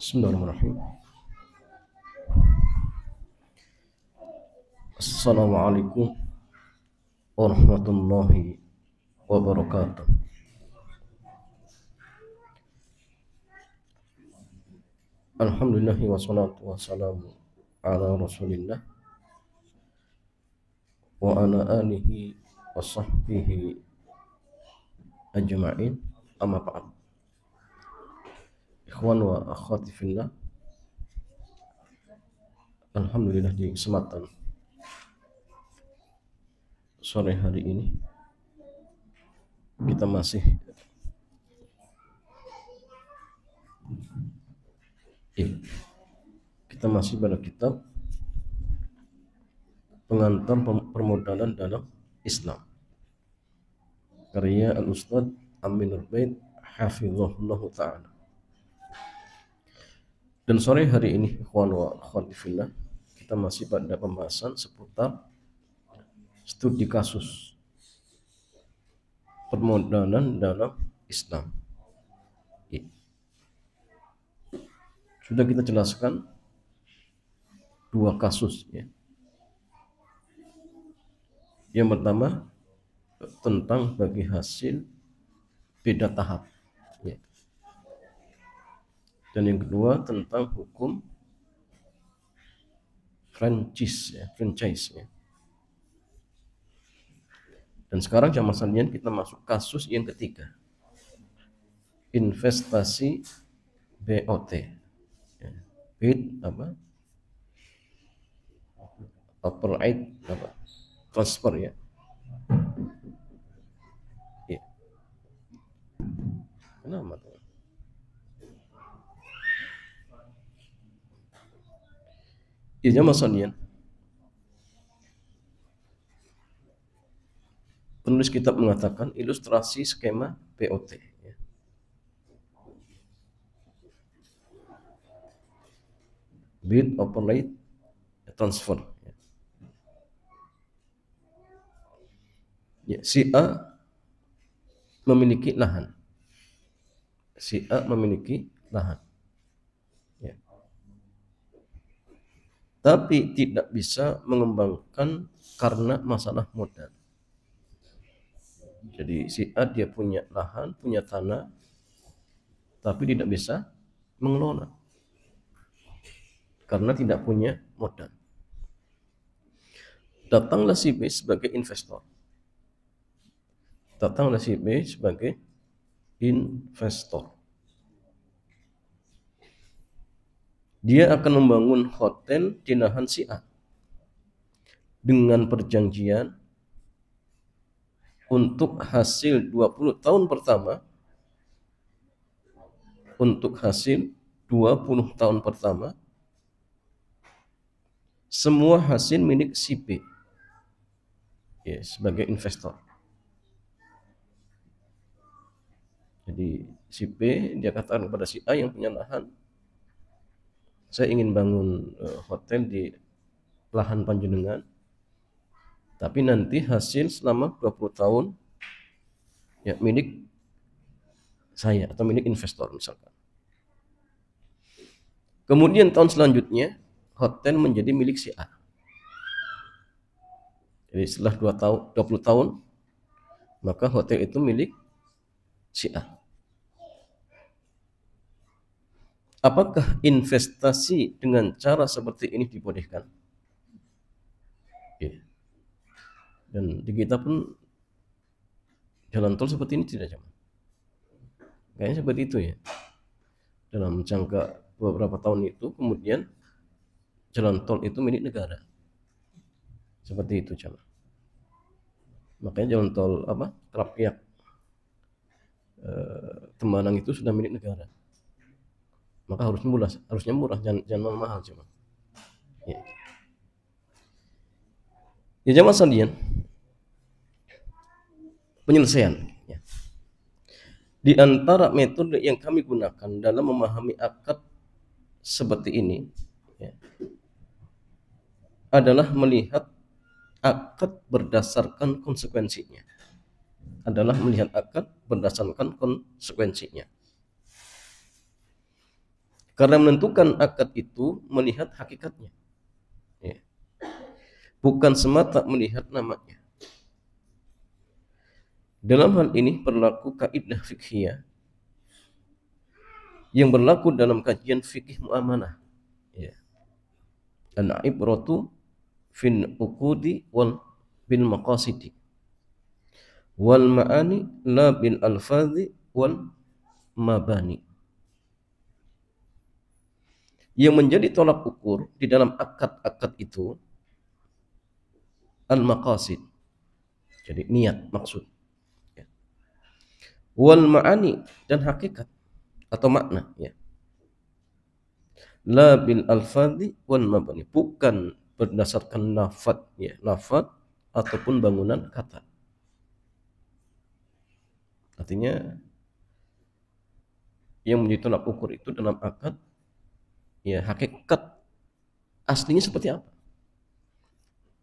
Bismillahirrahmanirrahim. Assalamualaikum warahmatullahi wabarakatuh. Alhamdulillahi wassalatu wassalamu ala rasulillah wa ala alihi wa sahbihi ajma'in, amma ba'd. Ikhwan wa akhwati fillah, alhamdulillah di kesempatan sore hari ini kita masih pada kitab pengantar permodalan dalam Islam karya Al-Ustadz Aminur Bait hafizahullah ta'ala. Dan sore hari ini ikhwan wa akhwati fillah, kita masih pada pembahasan seputar studi kasus permodalan dalam Islam. Sudah kita jelaskan dua kasus ya. Yang pertama tentang bagi hasil beda tahap ya. Dan yang kedua tentang hukum franchise ya. Dan sekarang jamaah sekalian kita masuk kasus yang ketiga, investasi BOT ya. Bid apa? Operate apa? Transfer ya. Ya. Kenapa tuh? Ya jamaah sekalian, penulis kitab mengatakan ilustrasi skema BOT ya. Bid operate transfer ya. Ya, si A memiliki lahan. Ya. Tapi tidak bisa mengembangkan karena masalah modal. Jadi si A dia punya lahan, punya tanah, tapi tidak bisa mengelola karena tidak punya modal. Datanglah si B sebagai investor. Dia akan membangun hotel di lahan si A dengan perjanjian untuk hasil 20 tahun pertama, semua hasil milik si B ya, sebagai investor. Jadi si B dia katakan kepada si A yang punya lahan, saya ingin bangun hotel di lahan panjenengan, tapi nanti hasil selama 20 tahun ya milik saya atau milik investor misalkan. Kemudian tahun selanjutnya hotel menjadi milik si A. Jadi setelah 20 tahun maka hotel itu milik si A. Apakah investasi dengan cara seperti ini dibolehkan? Ya. Dan di kita pun jalan tol seperti ini tidak jaman. Kayaknya seperti itu ya. Dalam jangka beberapa tahun itu kemudian jalan tol itu milik negara. Seperti itu jaman. Makanya jalan tol Trapiak Tembalang itu sudah milik negara. Maka harusnya murah, jangan mahal cuma. Ya. Ya jamaah sekalian, penyelesaian ya. Di antara metode yang kami gunakan dalam memahami akad seperti ini ya, adalah melihat akad berdasarkan konsekuensinya. Karena menentukan akad itu melihat hakikatnya, ya. Bukan semata melihat namanya. Dalam hal ini berlaku kaidah fikhiyah yang berlaku dalam kajian fikih muamalah, ya. Al-ibratu fil uqudi wal bil maqasidi wal ma'ani la bil alfazi wal mabani. Yang menjadi tolak ukur di dalam akad-akad itu al-maqasid, jadi niat, maksud, ya. Wal ma'ani, dan hakikat atau makna, ya. La bil alfadhi wal mabani, bukan berdasarkan lafaz, ya, lafaz ataupun bangunan kata. Artinya yang menjadi tolak ukur itu dalam akad, ya, hakikat aslinya seperti apa,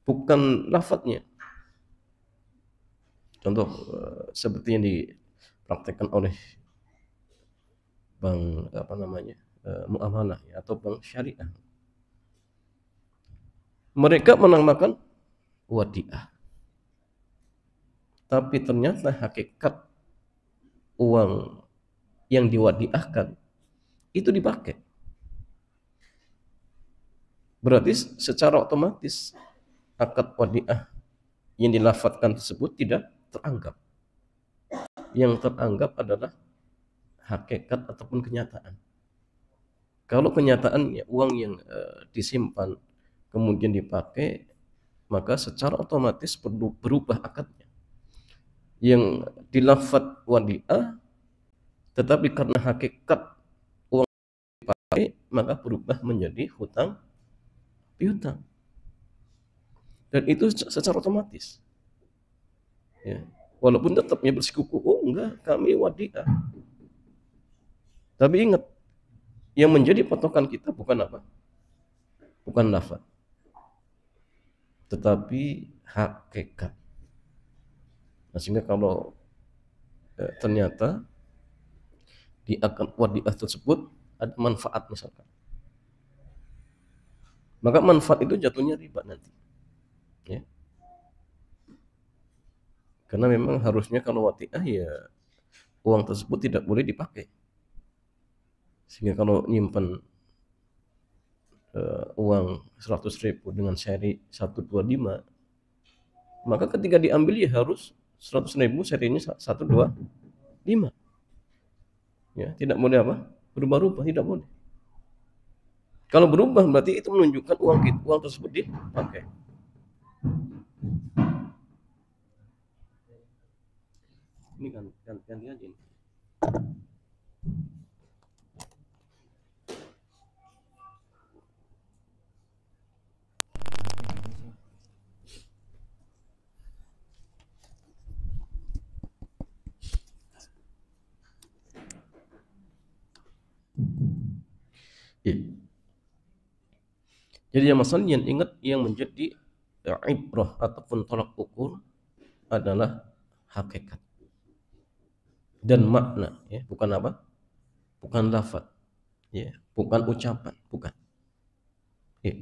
bukan lafadznya. Contoh seperti yang dipraktekkan oleh bank muamalah, ya, atau bank syariah. Mereka menamakan wadiah, tapi ternyata hakikat uang yang diwadiahkan itu dipakai. Berarti secara otomatis akad wadiah yang dilafadzkan tersebut tidak teranggap. Yang teranggap adalah hakikat ataupun kenyataan. Kalau kenyataannya uang yang disimpan kemudian dipakai, maka secara otomatis berubah akadnya. Yang dilafadz wadiah, tetapi karena hakikat uang dipakai, maka berubah menjadi hutang piutang. Dan itu secara otomatis, ya. Walaupun tetapnya bersikuku, oh enggak, kami wadiah. Tapi ingat, yang menjadi patokan kita bukan apa? Bukan lafaz, tetapi hakikat. Nah, sehingga kalau ternyata di akad wadiah tersebut ada manfaat misalkan, maka manfaat itu jatuhnya riba nanti, ya. Karena memang harusnya kalau wadiah, ya, uang tersebut tidak boleh dipakai. Sehingga kalau nyimpan uang 100.000 dengan seri 125, maka ketika diambil ya harus 100.000 serinya 125, ya. Tidak boleh apa? Berubah-ubah, tidak boleh. Kalau berubah berarti itu menunjukkan uang tersebut dipakai. Ini kan ganti aja ini. Ya. Jadi yang masalahnya, ingat, yang menjadi ibrah ataupun tolak ukur adalah hakikat dan makna, ya, bukan apa? Bukan lafaz, ya, bukan ucapan, bukan. Ya.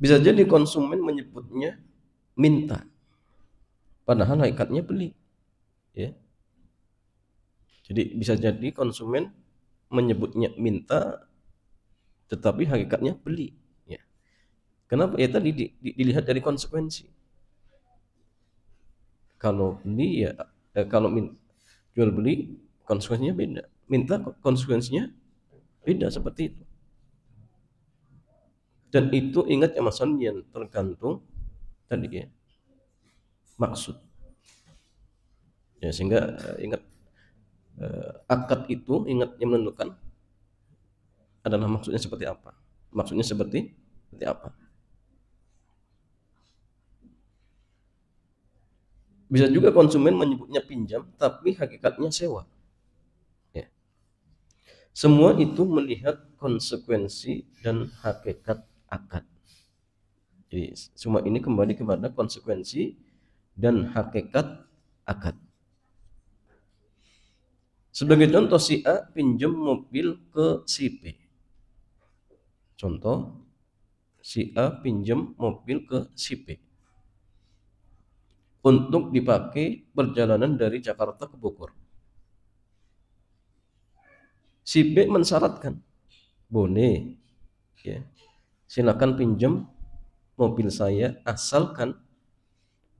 Bisa jadi konsumen menyebutnya minta, padahal hakikatnya beli, ya. Jadi bisa jadi konsumen menyebutnya minta, tetapi hakikatnya beli, ya. Kenapa? Ya tadi dilihat dari konsekuensi. Kalau beli, ya, kalau jual beli konsekuensinya beda, minta konsekuensinya beda, seperti itu. Dan itu ingat ya Mas, yang tergantung tadi, ya, maksud, ya. Sehingga ingat, akad itu ingat yang menentukan adalah maksudnya seperti apa. Maksudnya seperti apa. Bisa juga konsumen menyebutnya pinjam tapi hakikatnya sewa, ya. Semua itu melihat konsekuensi dan hakikat akad. Jadi semua ini kembali kepada konsekuensi dan hakikat akad. Sebagai contoh, si A pinjam mobil ke si B. Contoh, si A pinjam mobil ke si B untuk dipakai perjalanan dari Jakarta ke Bogor. Si B mensyaratkan, boleh, ya, silakan pinjam mobil saya asalkan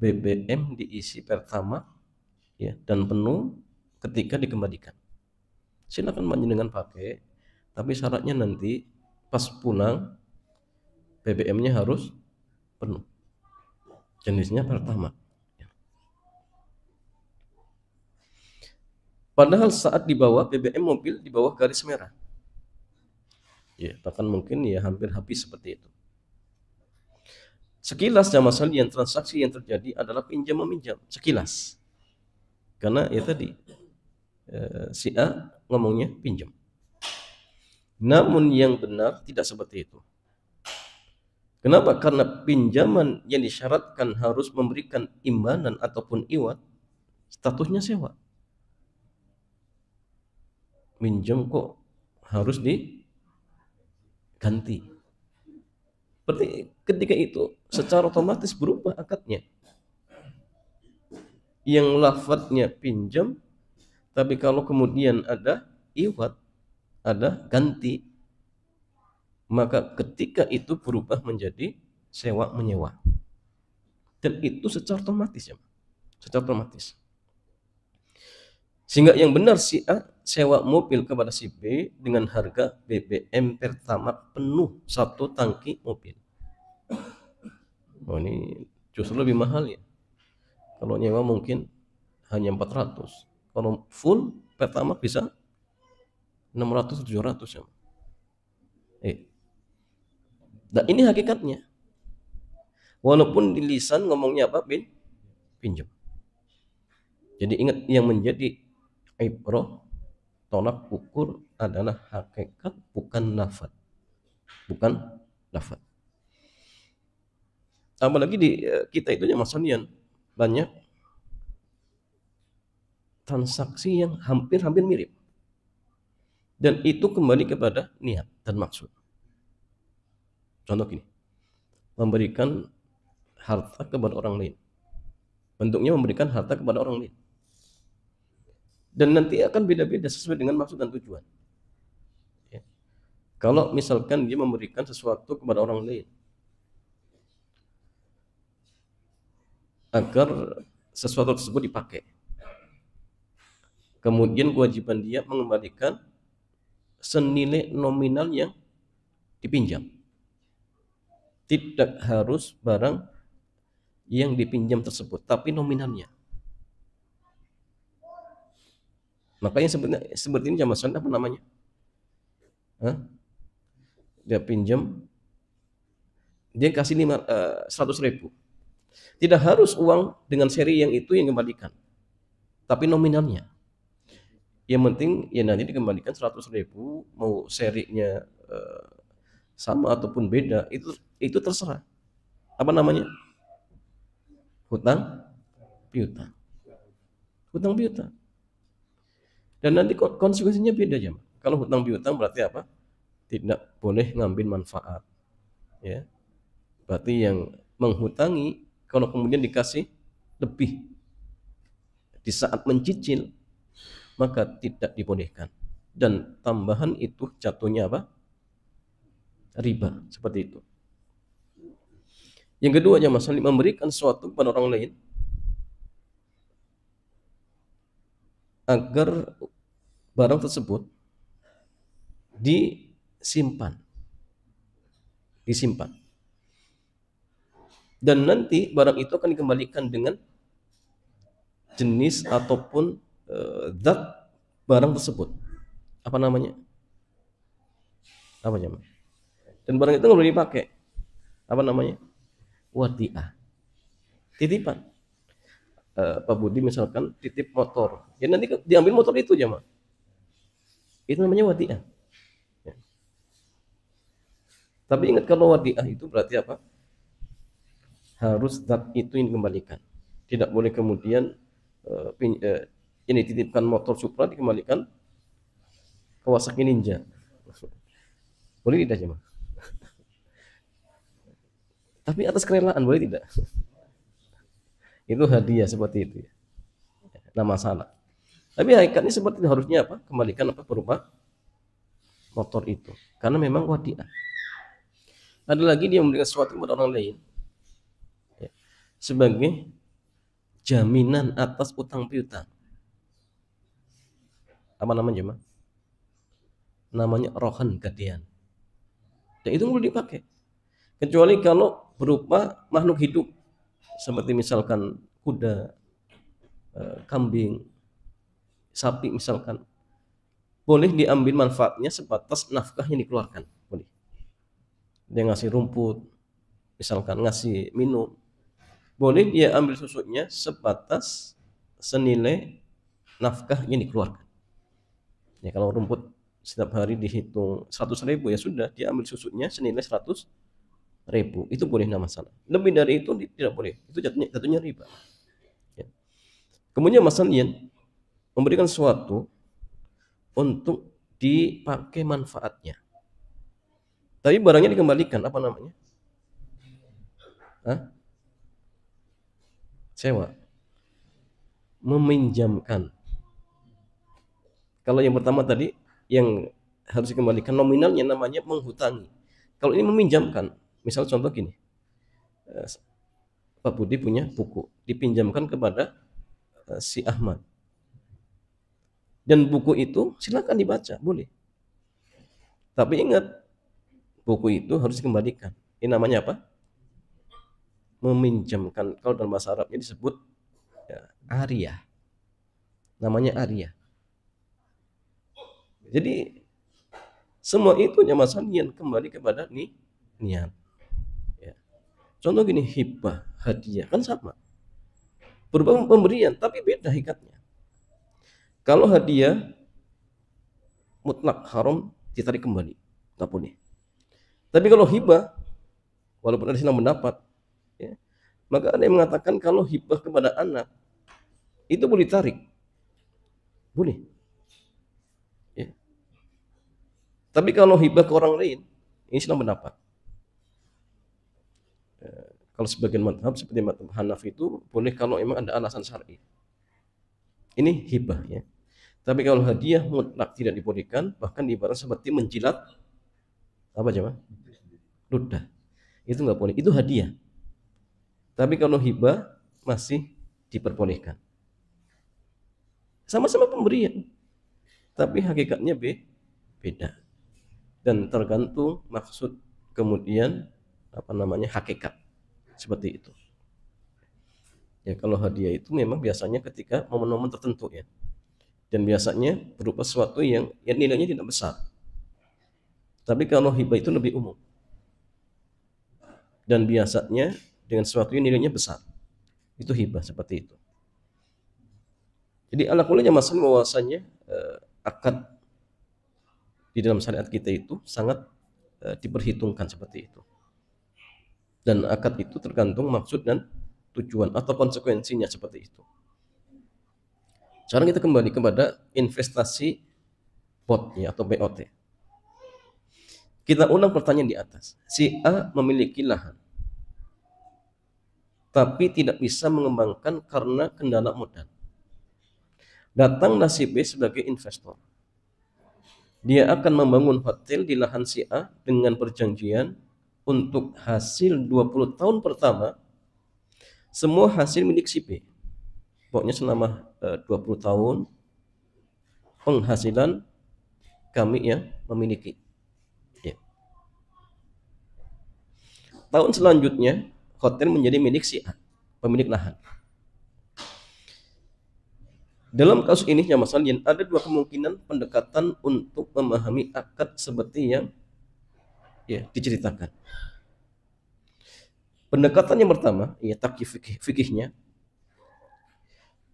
BBM diisi pertamax, ya, dan penuh ketika dikembalikan. Silakan panjenengan pakai, tapi syaratnya nanti pas pulang BBM-nya harus penuh, jenisnya pertamax. Padahal saat dibawa BBM mobil di bawah garis merah, ya, bahkan mungkin ya hampir habis seperti itu. Sekilas jamaah sekalian, transaksi yang terjadi adalah pinjam meminjam, sekilas. Karena ya tadi si A ngomongnya pinjam. Namun yang benar tidak seperti itu. Kenapa? Karena pinjaman yang disyaratkan harus memberikan imbalan ataupun iwat, statusnya sewa. Minjam kok harus diganti. Berarti ketika itu secara otomatis berubah akadnya. Yang lafadznya pinjam, tapi kalau kemudian ada iwat, ada ganti, maka ketika itu berubah menjadi sewa menyewa. Dan itu secara otomatis, ya, secara otomatis. Sehingga yang benar si A sewa mobil kepada si B dengan harga BBM pertamax penuh 1 tangki mobil. Oh, ini justru lebih mahal, ya. Kalau nyewa mungkin hanya 400. Kalau full pertamax bisa 600 700, ya. Nah, ini hakikatnya. Walaupun di lisan ngomongnya apa? Pinjam. Jadi ingat, yang menjadi ibrah, tolak ukur adalah hakikat, bukan lafaz. Bukan lafaz. Apalagi di kita itu jamaah sekalian banyak transaksi yang hampir mirip. Dan itu kembali kepada niat dan maksud. Contoh gini, memberikan harta kepada orang lain. Bentuknya memberikan harta kepada orang lain. Dan nanti akan beda-beda sesuai dengan maksud dan tujuan. Ya. Kalau misalkan dia memberikan sesuatu kepada orang lain agar sesuatu tersebut dipakai, kemudian kewajiban dia mengembalikan senilai nominal yang dipinjam. Tidak harus barang yang dipinjam tersebut, tapi nominalnya. Makanya seperti ini jamaah sekalian, apa namanya? Dia pinjam, dia kasih 100.000. Tidak harus uang dengan seri yang itu yang dikembalikan, tapi nominalnya. Yang penting ya nanti dikembalikan 100.000, mau serinya sama ataupun beda, itu terserah. Apa namanya? Hutang piutang. Hutang piutang. Dan nanti konsekuensinya beda, jemaah. Kalau hutang piutang berarti apa? Tidak boleh ngambil manfaat, ya. Berarti yang menghutangi kalau kemudian dikasih lebih di saat mencicil, maka tidak dibolehkan. Dan tambahan itu jatuhnya apa? Riba, seperti itu. Yang kedua, jemaah sekalian, memberikan sesuatu kepada orang lain agar barang tersebut disimpan. Dan nanti barang itu akan dikembalikan dengan jenis ataupun zat barang tersebut. Apa namanya? Apa namanya? Dan barang itu nggak boleh dipakai. Apa namanya? Wadi'ah. Titipan. Pak Budi misalkan titip motor, ya nanti diambil motor itu, jemaah. Itu namanya wadi'ah. Ya. Tapi ingat, kalau wadi'ah itu berarti apa? Harus zat itu yang dikembalikan. Tidak boleh kemudian ini titipkan motor Supra dikembalikan Kawasaki Ninja. Boleh tidak jemaah? Tapi atas kerelaan, boleh tidak? Itu hadiah seperti itu ya. Nah masalah. Tapi hakikatnya seperti itu, harusnya apa? Kembalikan apa berupa motor itu. Karena memang wadiah. Ada lagi dia memberikan sesuatu kepada orang lain ya, sebagai jaminan atas utang piutang. Apa namanya jemaah? Namanya rohan gadian. Dan itu boleh dipakai. Kecuali kalau berupa makhluk hidup seperti misalkan kuda, kambing, sapi misalkan, boleh diambil manfaatnya sebatas nafkah yang dikeluarkan. Boleh. Dia ngasih rumput, misalkan ngasih minum, boleh dia ambil susunya sebatas senilai nafkah yang dikeluarkan. Ya kalau rumput setiap hari dihitung 100.000 ya sudah, dia ambil susunya senilai 100.000, itu boleh, nggak masalah. Lebih dari itu tidak boleh, itu jatuhnya riba ya. Kemudian masalahnya memberikan sesuatu untuk dipakai manfaatnya, tapi barangnya dikembalikan, apa namanya? Hah? Sewa, meminjamkan. Kalau yang pertama tadi yang harus dikembalikan nominalnya namanya menghutangi. Kalau ini meminjamkan, misal contoh gini, Pak Budi punya buku, dipinjamkan kepada si Ahmad, dan buku itu silakan dibaca, boleh. Tapi ingat, buku itu harus dikembalikan. Ini namanya apa? Meminjamkan. Kalau dalam bahasa Arabnya disebut ya, ariyah. Namanya ariyah. Jadi semua itu masalah niat, kembali kepada niat. Ya. Contoh gini, hibah, hadiah kan sama, berupa pemberian, tapi beda hakikatnya. Kalau hadiah mutlak haram, ditarik kembali, nggak boleh. Tapi kalau hibah, walaupun ada silang pendapat, ya, maka ada yang mengatakan kalau hibah kepada anak itu boleh ditarik, boleh. Ya. Tapi kalau hibah ke orang lain, ini silang pendapat. Kalau sebagian madhab seperti madhab Hanafi itu boleh kalau memang ada alasan syar'i. Ini hibah ya. Tapi kalau hadiah mutlak tidak dibolehkan, bahkan ibarat seperti menjilat apa coba? Ludah. Itu nggak boleh. Itu hadiah. Tapi kalau hibah masih diperbolehkan. Sama-sama pemberian, tapi hakikatnya beda. Dan tergantung maksud kemudian apa namanya hakikat. Seperti itu. Ya kalau hadiah itu memang biasanya ketika momen-momen tertentu ya. Dan biasanya berupa sesuatu yang nilainya tidak besar. Tapi kalau hibah itu lebih umum. Dan biasanya dengan sesuatu yang nilainya besar. Itu hibah seperti itu. Jadi ala kullinya masalah bahwasanya akad di dalam syariat kita itu sangat diperhitungkan seperti itu. Dan akad itu tergantung maksud dan tujuan atau konsekuensinya seperti itu. Sekarang kita kembali kepada investasi BOT ya, atau BOT. Kita ulang pertanyaan di atas. Si A memiliki lahan, tapi tidak bisa mengembangkan karena kendala modal. Datanglah si B sebagai investor. Dia akan membangun hotel di lahan si A dengan perjanjian untuk hasil 20 tahun pertama, semua hasil milik si B. Pokoknya selama 20 tahun penghasilan kami yang memiliki. Ya. Tahun selanjutnya hotel menjadi milik si A, pemilik lahan. Dalam kasus ini ya Mas Alian, ada dua kemungkinan pendekatan untuk memahami akad seperti yang ya diceritakan. Pendekatan yang pertama, ya takyif fikihnya,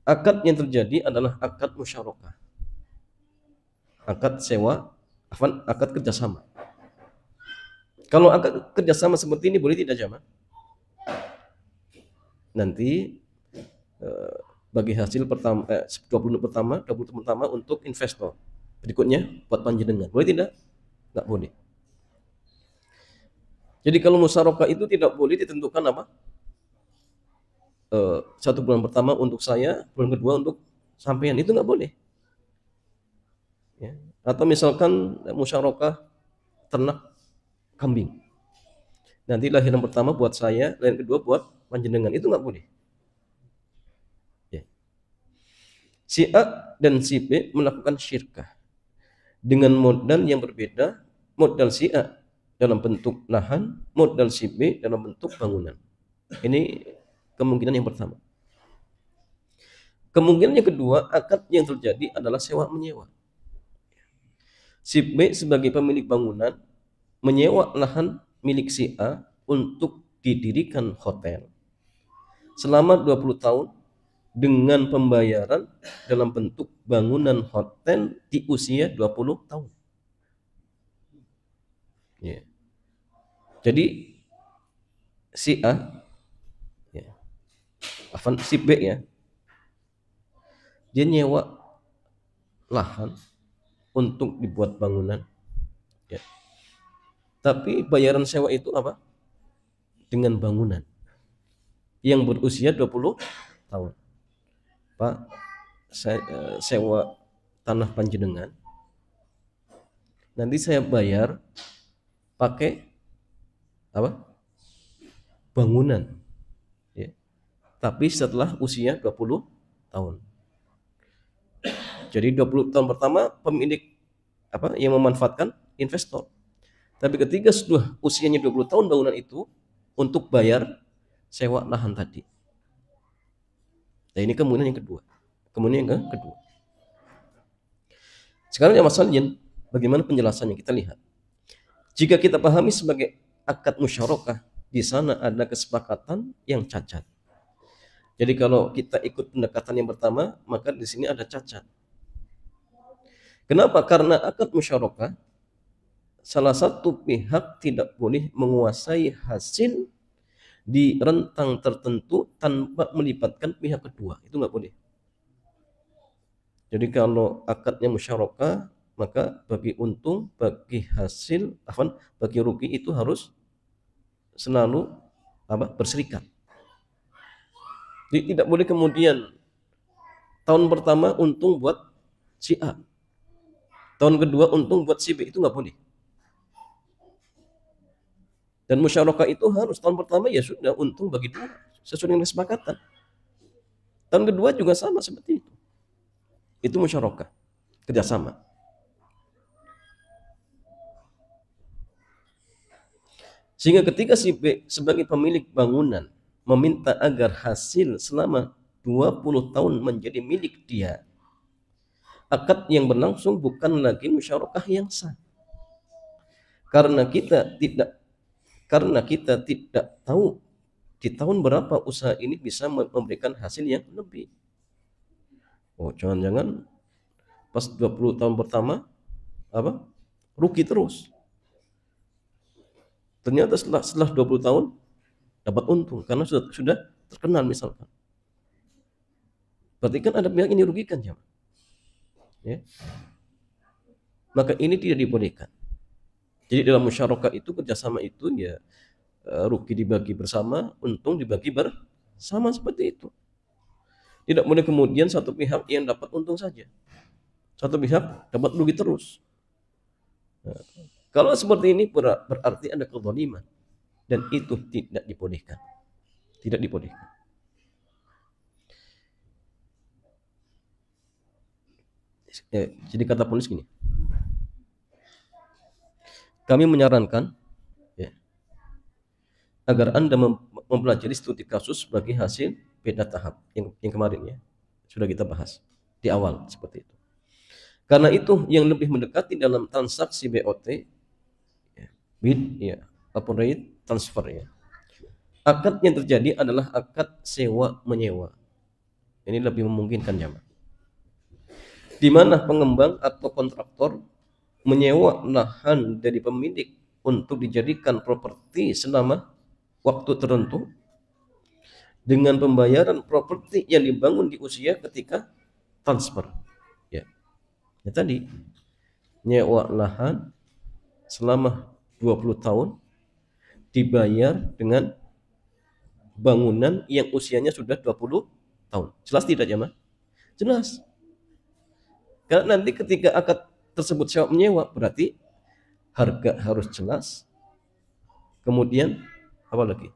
akad yang terjadi adalah akad musyarakah, akad sewa, akad kerjasama. Kalau akad kerjasama seperti ini boleh tidak jamaah? Nanti bagi hasil pertama 20 pertama, 20 pertama untuk investor. Berikutnya buat panjenengan. Boleh tidak? Enggak boleh. Jadi kalau musyarakah itu tidak boleh ditentukan apa? 1 bulan pertama untuk saya, bulan kedua untuk sampean, itu nggak boleh. Ya. Atau misalkan musyarakah ternak kambing. Nanti lahiran pertama buat saya, lahiran kedua buat panjenengan, itu nggak boleh. Ya. Si A dan si B melakukan syirkah dengan modal yang berbeda. Modal si A dalam bentuk lahan, modal si B dalam bentuk bangunan. Ini kemungkinan yang pertama. Kemungkinan yang kedua, akad yang terjadi adalah sewa menyewa. Si B sebagai pemilik bangunan menyewa lahan milik si A untuk didirikan hotel selama 20 tahun dengan pembayaran dalam bentuk bangunan hotel di usia 20 tahun. Ya. Jadi si A, ya, si B ya, dia nyewa lahan untuk dibuat bangunan. Ya. Tapi bayaran sewa itu apa? Dengan bangunan yang berusia 20 tahun. Pak, saya sewa tanah panjenengan. Nanti saya bayar pakai apa? Bangunan. Ya. Tapi setelah usia 20 tahun. Jadi 20 tahun pertama pemilik apa yang memanfaatkan investor. Tapi ketika sudah usianya 20 tahun bangunan itu untuk bayar sewa lahan tadi. Nah, ini kemudian yang kedua. Kemudian yang kedua. Sekarang yang masalahnya bagaimana penjelasannya kita lihat. Jika kita pahami sebagai akad musyarakah, di sana ada kesepakatan yang cacat. Jadi kalau kita ikut pendekatan yang pertama, maka di sini ada cacat. Kenapa? Karena akad musyarakah salah satu pihak tidak boleh menguasai hasil di rentang tertentu tanpa melibatkan pihak kedua. Itu nggak boleh. Jadi kalau akadnya musyarakah, maka bagi untung, bagi hasil, bagi rugi itu harus selalu berserikat. Jadi tidak boleh kemudian tahun pertama untung buat si A, tahun kedua untung buat si B, itu nggak boleh. Dan musyarakah itu harus tahun pertama ya sudah untung bagi dua sesuai dengan kesepakatan. Tahun kedua juga sama seperti itu. Itu musyarakah, kerjasama. Sehingga ketika si B sebagai pemilik bangunan meminta agar hasil selama 20 tahun menjadi milik dia, akad yang berlangsung bukan lagi musyarakah yang sah. Karena kita tidak tahu di tahun berapa usaha ini bisa memberikan hasil yang lebih. Oh, jangan-jangan pas 20 tahun pertama rugi terus. Ternyata setelah 20 tahun dapat untung karena sudah terkenal misalkan. Berarti kan ada pihak yang dirugikan, ya. Maka ini tidak dibolehkan. Jadi dalam musyarakah itu kerjasama itu ya rugi dibagi bersama, untung dibagi bersama, seperti itu. Tidak boleh kemudian satu pihak yang dapat untung saja, satu pihak dapat rugi terus. Nah, kalau seperti ini berarti ada kezaliman dan itu tidak dibolehkan. Tidak dibolehkan. Jadi kata polis gini, kami menyarankan agar Anda mempelajari studi kasus bagi hasil beda tahap yang kemarin ya sudah kita bahas di awal seperti itu. Karena itu yang lebih mendekati dalam transaksi BOT, bid operate transfer ya. Akad yang terjadi adalah akad sewa menyewa. Ini lebih memungkinkan, jamaah. Di mana pengembang atau kontraktor menyewa lahan dari pemilik untuk dijadikan properti selama waktu tertentu dengan pembayaran properti yang dibangun di usia ketika transfer. Ya, ya tadi nyewa lahan selama 20 tahun dibayar dengan bangunan yang usianya sudah 20 tahun. Jelas tidak jemaah? Jelas. Karena nanti ketika akad tersebut sewa menyewa berarti harga harus jelas. Kemudian apa lagi?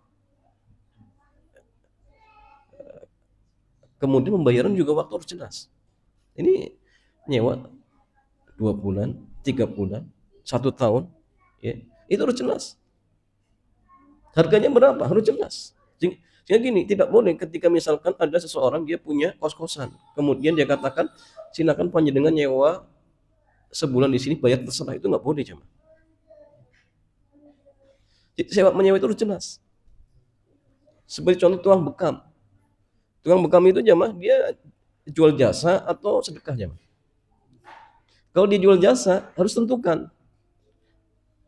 Kemudian pembayaran juga waktu harus jelas. Ini nyewa 2 bulan, 3 bulan, 1 tahun, ya, itu harus jelas. Harganya berapa? Harus jelas. Sehingga gini, tidak boleh ketika misalkan ada seseorang dia punya kos-kosan, kemudian dia katakan silakan panjenengan nyewa sebulan di sini bayar terserah, itu nggak boleh jemaah. Sewa menyewa itu harus jelas. Seperti contoh tukang bekam. Tukang bekam itu jemaah dia jual jasa atau sedekah jemaah. Kalau dia jual jasa harus tentukan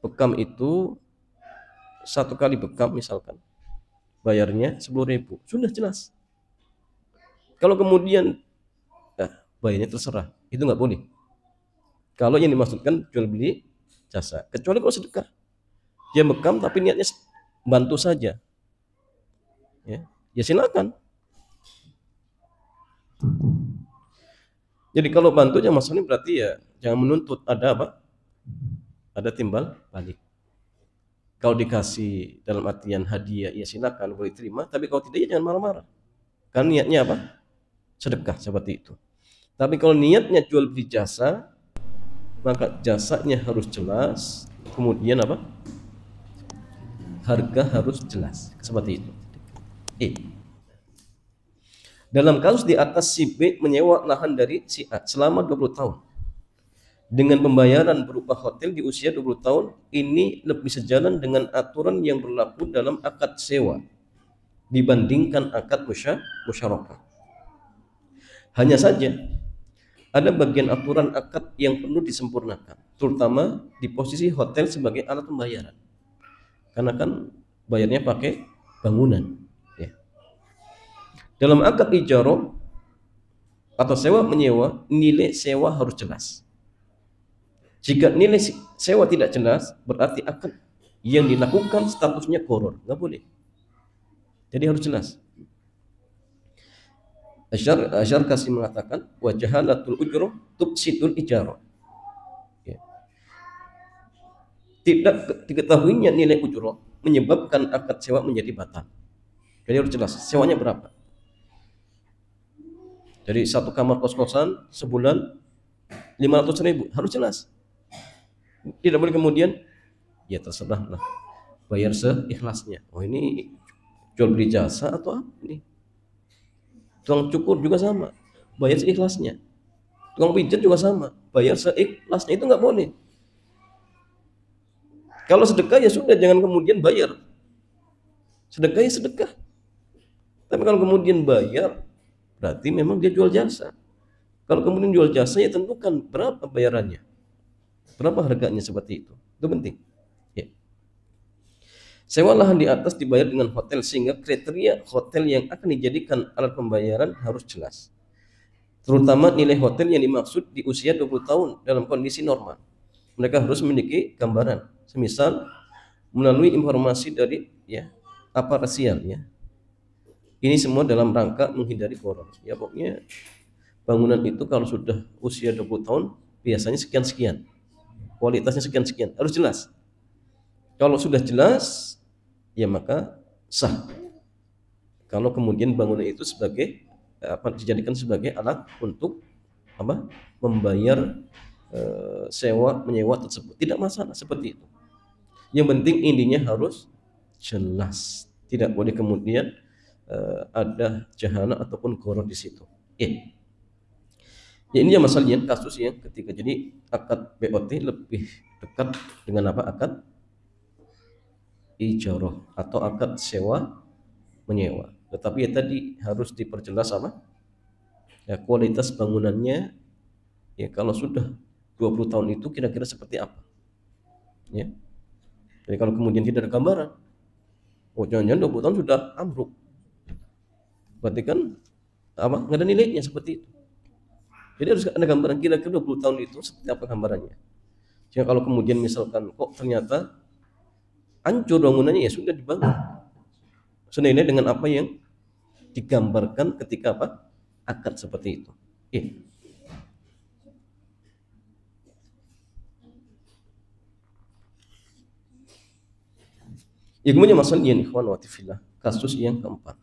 bekam itu 1 kali bekam misalkan bayarnya 10.000, sudah jelas. Kalau kemudian bayarnya terserah, itu nggak boleh. Kalau yang dimaksudkan jual beli jasa, kecuali kalau sedekah, dia bekam tapi niatnya bantu saja, ya silakan. Jadi kalau bantu jangan maksudnya berarti ya jangan menuntut, ada apa? Ada timbal balik. Kalau dikasih dalam artian hadiah ya silakan boleh terima, tapi kalau tidak ya jangan marah-marah. Kan niatnya apa? Sedekah seperti itu. Tapi kalau niatnya jual beli jasa, maka jasanya harus jelas, kemudian apa? Harga harus jelas, seperti itu. Dalam kasus di atas, si B menyewa lahan dari si A selama 20 tahun dengan pembayaran berupa hotel di usia 20 tahun. Ini lebih sejalan dengan aturan yang berlaku dalam akad sewa dibandingkan akad musyarakah. Hanya saja ada bagian aturan akad yang perlu disempurnakan, terutama di posisi hotel sebagai alat pembayaran. Karena kan bayarnya pakai bangunan. Ya. Dalam akad ijarah atau sewa menyewa, nilai sewa harus jelas. Jika nilai sewa tidak jelas, berarti akad yang dilakukan statusnya gharar, nggak boleh. Jadi harus jelas. Asyar kasih mengatakan wa jahalatul ujrah tufsidul ijarah. Ya. Tidak diketahuinya nilai ujrah menyebabkan akad sewa menjadi batal. Jadi harus jelas sewanya berapa. Jadi 1 kamar kos-kosan sebulan 500.000 harus jelas. Tidak boleh kemudian ya terserah lah, bayar seikhlasnya. Oh ini jual beli jasa atau apa nih? Tukang cukur juga sama, bayar seikhlasnya. Tukang pijat juga sama, bayar seikhlasnya. Itu nggak boleh. Kalau sedekah ya sudah, jangan kemudian bayar. Sedekah ya sedekah. Tapi kalau kemudian bayar, berarti memang dia jual jasa. Kalau kemudian jual jasa ya tentukan berapa bayarannya, berapa harganya, seperti itu. Itu penting. Ya. Sewa lahan di atas dibayar dengan hotel, sehingga kriteria hotel yang akan dijadikan alat pembayaran harus jelas. Terutama nilai hotel yang dimaksud di usia 20 tahun dalam kondisi normal. Mereka harus memiliki gambaran, semisal melalui informasi dari aparasial ya. Ini semua dalam rangka menghindari gharar. Ya pokoknya bangunan itu kalau sudah usia 20 tahun biasanya sekian-sekian. Kualitasnya sekian-sekian, harus jelas. Kalau sudah jelas ya maka sah. Kalau kemudian bangunan itu sebagai dijadikan sebagai alat untuk membayar sewa menyewa tersebut, tidak masalah seperti itu. Yang penting intinya harus jelas, tidak boleh kemudian ada jahala ataupun gharar di situ. Ya ini ya masalahnya kasus yang ketiga. Jadi akad BOT lebih dekat dengan akad ijarah atau akad sewa menyewa. Tetapi ya tadi harus diperjelas kualitas bangunannya. Ya kalau sudah 20 tahun itu kira-kira seperti apa? Ya. Jadi kalau kemudian tidak ada gambaran, jangan-jangan 20 tahun sudah ambruk. Berarti kan nggak ada nilainya seperti itu. Jadi harus ada gambaran kira-kira 20 tahun itu seperti apa gambarannya. Sehingga kalau kemudian misalkan kok ternyata hancur bangunannya, ya sudah dibangun senilai dengan apa yang digambarkan ketika akad seperti itu. Ya, kemudian masalah yang ikhwan wa fillah, kasus yang keempat.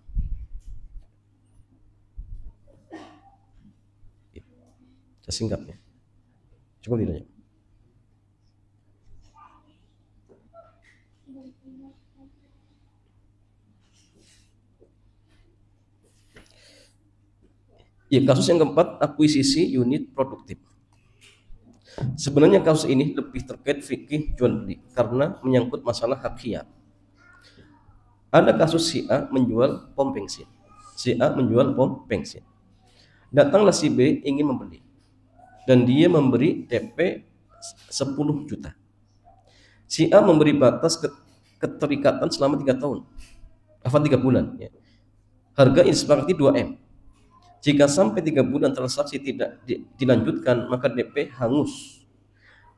Saya singkatnya. Cukup tidak ya? Ya, kasus yang keempat, akuisisi unit produktif. Sebenarnya kasus ini lebih terkait fikih jual beli karena menyangkut masalah hak khiyar. Ada kasus si A menjual pom bensin. Si A menjual pom bensin. Datanglah si B ingin membeli. Dan dia memberi DP 10 juta. Si A memberi batas keterikatan selama 3 tahun. 3 bulan. Ya. Harga disepakati 2M. Jika sampai 3 bulan transaksi tidak dilanjutkan, maka DP hangus.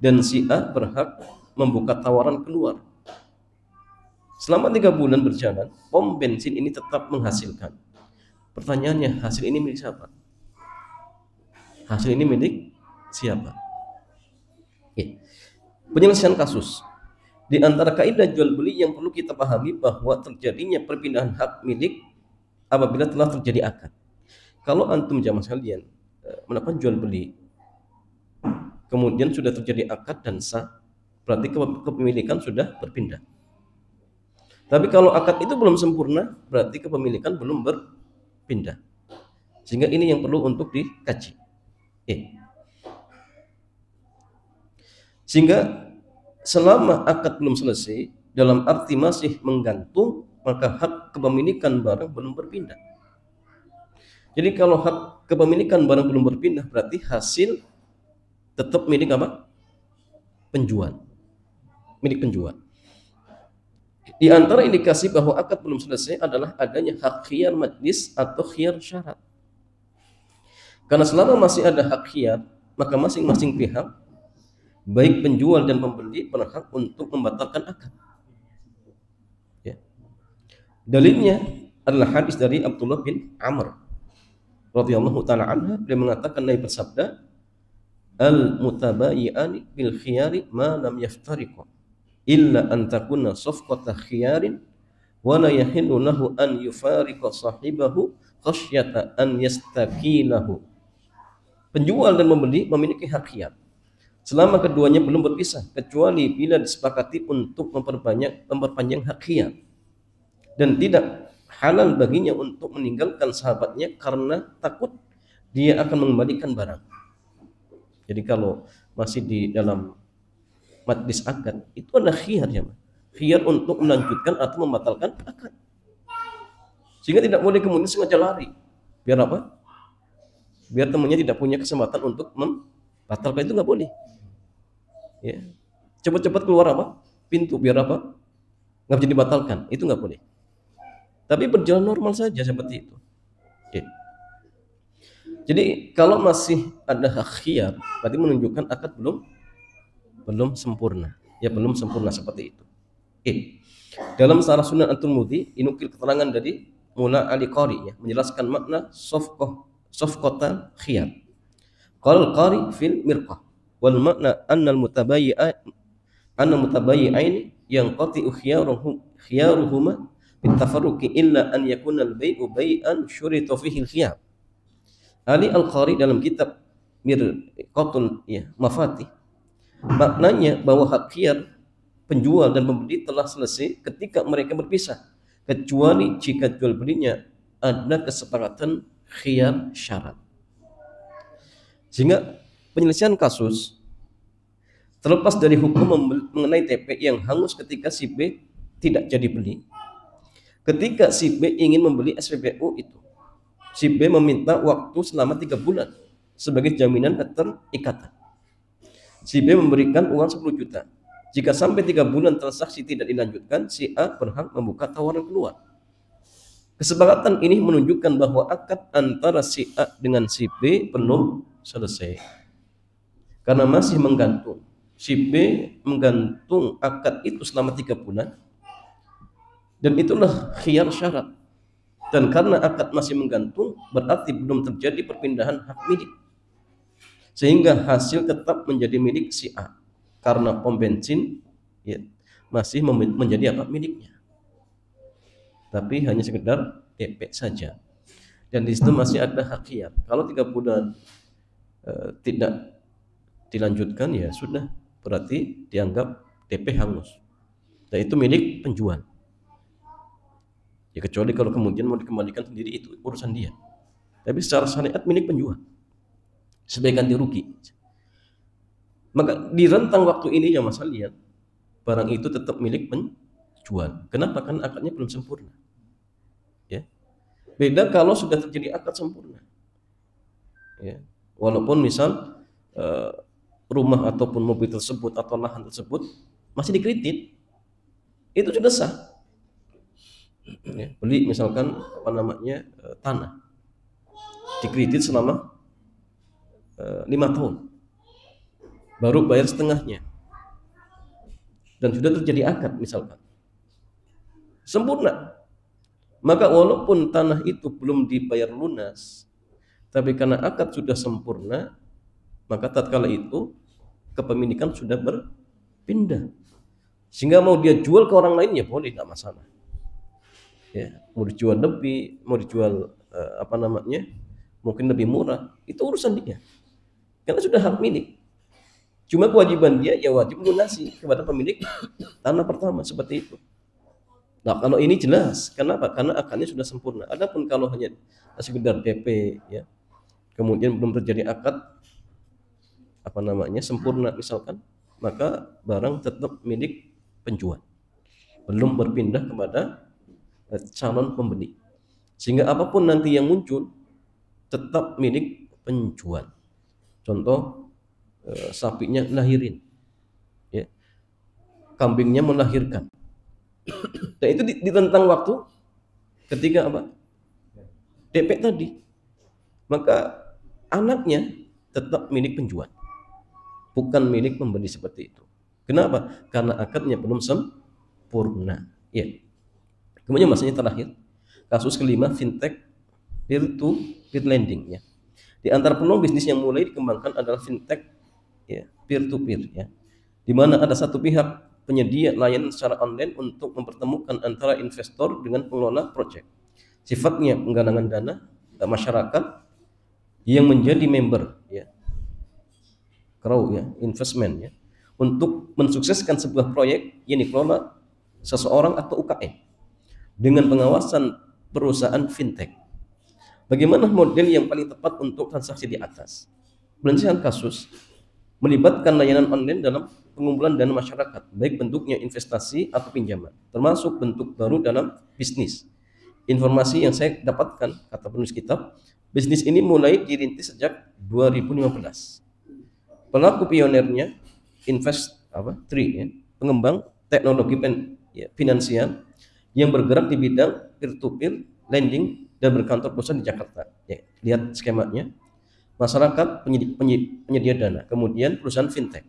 Dan si A berhak membuka tawaran keluar. Selama 3 bulan berjalan, pom bensin ini tetap menghasilkan. Pertanyaannya, hasil ini milik siapa? Hasil ini milik siapa? Penyelesaian kasus. Di antara kaidah jual beli yang perlu kita pahami bahwa terjadinya perpindahan hak milik apabila telah terjadi akad. Kalau antum jamaah sekalian melakukan jual beli, kemudian sudah terjadi akad dan sah, berarti kepemilikan sudah berpindah. Tapi kalau akad itu belum sempurna, berarti kepemilikan belum berpindah. Sehingga ini yang perlu untuk dikaji. Sehingga selama akad belum selesai, dalam arti masih menggantung, maka hak kepemilikan barang belum berpindah. Jadi kalau hak kepemilikan barang belum berpindah, berarti hasil tetap milik apa? Penjual. Milik penjual. Di antara indikasi bahwa akad belum selesai adalah adanya hak khiyar majlis atau khiyar syarat. Karena selama masih ada hak khiyar, maka masing-masing pihak, baik penjual dan pembeli, berhak untuk membatalkan akad. Ya. Dalilnya adalah hadis dari Abdullah bin Amr radhiyallahu ta'ala anha, dia mengatakan, Nabi bersabda, al-mutabayyi'ani bil khiyari ma lam yaftariqa illa an takuna safqata khiyarin wa la yahillu lahu an yufariqa sahibahu khasyata an yastakilahu. Penjual dan pembeli memiliki hak khiyar selama keduanya belum berpisah, kecuali bila disepakati untuk memperpanjang hak khiyar, dan tidak halal baginya untuk meninggalkan sahabatnya karena takut dia akan mengembalikan barang. Jadi kalau masih di dalam majlis akad, itu ada khiyar ya, khiyar untuk melanjutkan atau membatalkan akad. Sehingga tidak boleh kemudian sengaja lari. Biar apa? Biar temannya tidak punya kesempatan untuk membatalkan, itu nggak boleh. Ya. Cepat-cepat keluar pintu, biar nggak bisa dibatalkan, itu nggak boleh. Tapi berjalan normal saja seperti itu. Ya. Jadi kalau masih ada hak khiyar, berarti menunjukkan akad belum sempurna. Ya, belum sempurna seperti itu. Dalam Syarah Sunan At-Tirmidzi dinukil keterangan dari Mula Al-Qari, ya, menjelaskan makna safqatan khiyar. Qala al-Qari fil mirqah wal makna anna mutabayyi'ain yanqati'u khiyaruhuma bitafarruqi illa an yakuna al-bai'u bai'an syurita fihi al-khiyar. Ali Al-Qari dalam kitab Mirqatul Mafatih, maknanya bahwa hak khiyar penjual dan pembeli telah selesai ketika mereka berpisah, kecuali jika jual belinya ada kesepakatan khiyar syarat. Sehingga penyelesaian kasus terlepas dari hukum mengenai TP yang hangus ketika si B tidak jadi beli. Ketika si B ingin membeli SPBU itu, si B meminta waktu selama 3 bulan sebagai jaminan keterikatan. Si B memberikan uang 10 juta. Jika sampai 3 bulan transaksi tidak dilanjutkan, si A berhak membuka tawaran keluar. Kesepakatan ini menunjukkan bahwa akad antara si A dengan si B belum selesai. Karena masih menggantung. Si B menggantung akad itu selama 3 bulan. Dan itulah khiyar syarat. Dan karena akad masih menggantung, berarti belum terjadi perpindahan hak milik. Sehingga hasil tetap menjadi milik si A. Karena pom bensin ya, masih menjadi apa? Miliknya. Tapi hanya sekedar DP saja. Dan di situ masih ada hak khiyar. Kalau 3 bulan tidak dilanjutkan, ya sudah, berarti dianggap DP hangus. Dan itu milik penjual. Ya kecuali kalau kemudian mau dikembalikan sendiri, itu urusan dia. Tapi secara syariat milik penjual sebagai ganti rugi. Maka di rentang waktu ini ya Mas, lihat barang itu tetap milik penjual. Kenapa? Karena akadnya belum sempurna. Ya. Beda kalau sudah terjadi akad sempurna. Ya. Walaupun misal rumah ataupun mobil tersebut atau lahan tersebut masih dikredit, itu sudah sah. Ya. Beli misalkan tanah, dikredit selama 5 tahun, baru bayar setengahnya, dan sudah terjadi akad misalkan sempurna, maka walaupun tanah itu belum dibayar lunas, tapi karena akad sudah sempurna, maka tatkala itu kepemilikan sudah berpindah, sehingga mau dia jual ke orang lain ya boleh, tidak masalah. Ya, mau dijual lebih, mau dijual mungkin lebih murah, itu urusan dia, karena sudah hak milik. Cuma kewajiban dia ya wajib melunasi kepada pemilik tanah pertama, seperti itu. Nah, kalau ini jelas, kenapa? Karena akadnya sudah sempurna. Adapun kalau hanya sekedar DP, ya, kemudian belum terjadi akad sempurna misalkan, maka barang tetap milik penjual, belum berpindah kepada calon pembeli, sehingga apapun nanti yang muncul tetap milik penjual. Contoh, sapinya lahirin, ya, kambingnya melahirkan, dan itu di rentang waktu ketika DP tadi, maka anaknya tetap milik penjual, bukan milik pembeli, seperti itu. Kenapa? Karena akadnya belum sempurna. Ya. Kemudian maksudnya terakhir, kasus kelima, fintech peer-to-peer lending. Ya. Di antara peluang bisnis yang mulai dikembangkan adalah fintech, ya, peer-to-peer, ya, di mana ada satu pihak penyedia layanan secara online untuk mempertemukan antara investor dengan pengelola proyek. Sifatnya penggalangan dana masyarakat yang menjadi member, ya, crowd, ya, investment, ya, untuk mensukseskan sebuah proyek yang dikelola seseorang atau UKM dengan pengawasan perusahaan fintech. Bagaimana model yang paling tepat untuk transaksi di atas? Penyelesaian kasus melibatkan layanan online dalam pengumpulan dana masyarakat, baik bentuknya investasi atau pinjaman, termasuk bentuk baru dalam bisnis. Informasi yang saya dapatkan, kata penulis kitab, bisnis ini mulai dirintis sejak 2015. Pelaku pionernya Invest3, ya, pengembang teknologi finansial yang bergerak di bidang peer-to-peer lending dan berkantor pusat di Jakarta. Ya, lihat skemanya. Masyarakat penyedia dana, kemudian perusahaan fintech,